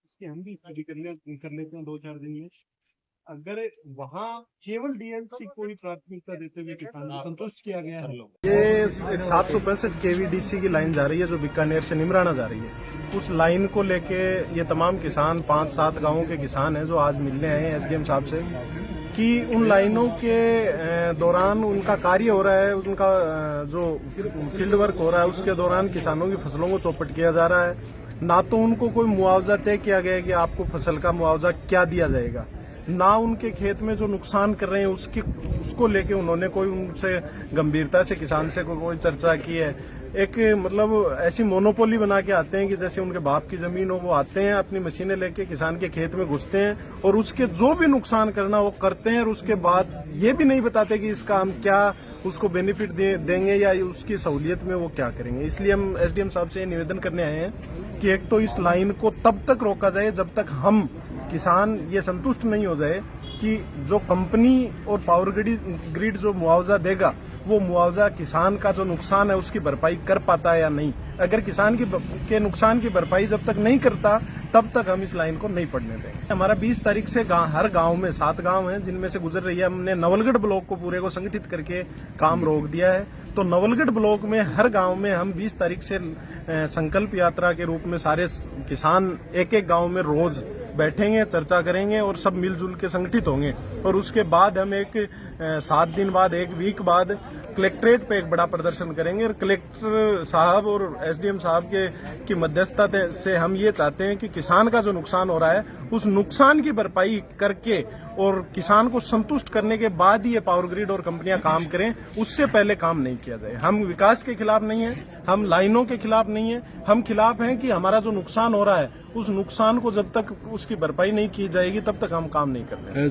इसकी हम भी स्टडी कर लेते हैं 2-4 दिन में। अगर वहाँ केवल डीएलसी को ही प्राथमिकता देते हुए किसान को संतुष्ट किया गया है। ये 765 केवीडीसी की लाइन जा रही है जो बीकानेर से निमराना जा रही है। उस लाइन को लेके ये तमाम किसान 5-7 गांवों के किसान हैं जो आज मिलने आए हैं एसडीएम साहब से कि उन लाइनों के दौरान उनका कार्य हो रहा है, उनका जो फील्ड वर्क हो रहा है उसके दौरान किसानों की फसलों को चौपट किया जा रहा है। ना तो उनको कोई मुआवजा तय किया गया है कि आपको फसल का मुआवजा क्या दिया जाएगा, ना उनके खेत में जो नुकसान कर रहे हैं उसको लेके उन्होंने कोई उनसे गंभीरता से किसान से कोई चर्चा की है। एक मतलब ऐसी मोनोपोली बना के आते हैं कि जैसे उनके बाप की जमीन हो, वो आते हैं अपनी मशीनें लेके किसान के खेत में घुसते हैं और उसके जो भी नुकसान करना वो करते हैं और उसके बाद ये भी नहीं बताते कि इसका हम क्या उसको बेनिफिट देंगे या उसकी सहूलियत में वो क्या करेंगे। इसलिए हम एसडीएम साहब से निवेदन करने आए हैं कि एक तो इस लाइन को तब तक रोका जाए जब तक हम किसान ये संतुष्ट नहीं हो जाए कि जो कंपनी और पावर ग्रिड जो मुआवजा देगा वो मुआवजा किसान का जो नुकसान है उसकी भरपाई कर पाता है या नहीं। अगर किसान के नुकसान की भरपाई जब तक नहीं करता तब तक हम इस लाइन को नहीं पड़ने देंगे। हमारा 20 तारीख से हर गांव में 7 गांव हैं जिनमें से गुजर रही है। हमने नवलगढ़ ब्लॉक को पूरे को संगठित करके काम रोक दिया है। तो नवलगढ़ ब्लॉक में हर गांव में हम 20 तारीख से संकल्प यात्रा के रूप में सारे किसान एक गांव में रोज बैठेंगे, चर्चा करेंगे और सब मिलजुल के संगठित होंगे। और उसके बाद हम 7 दिन बाद 1 वीक बाद कलेक्ट्रेट पे एक बड़ा प्रदर्शन करेंगे और कलेक्टर साहब और एसडीएम साहब की मध्यस्थता से हम ये चाहते हैं कि किसान का जो नुकसान हो रहा है उस नुकसान की भरपाई करके और किसान को संतुष्ट करने के बाद ही ये पावर ग्रिड और कंपनियां काम करें, उससे पहले काम नहीं किया जाए। हम विकास के खिलाफ नहीं है, हम लाइनों के खिलाफ नहीं है, हम खिलाफ हैं कि हमारा जो नुकसान हो रहा है उस नुकसान को जब तक उसकी भरपाई नहीं की जाएगी तब तक हम काम नहीं कर रहे।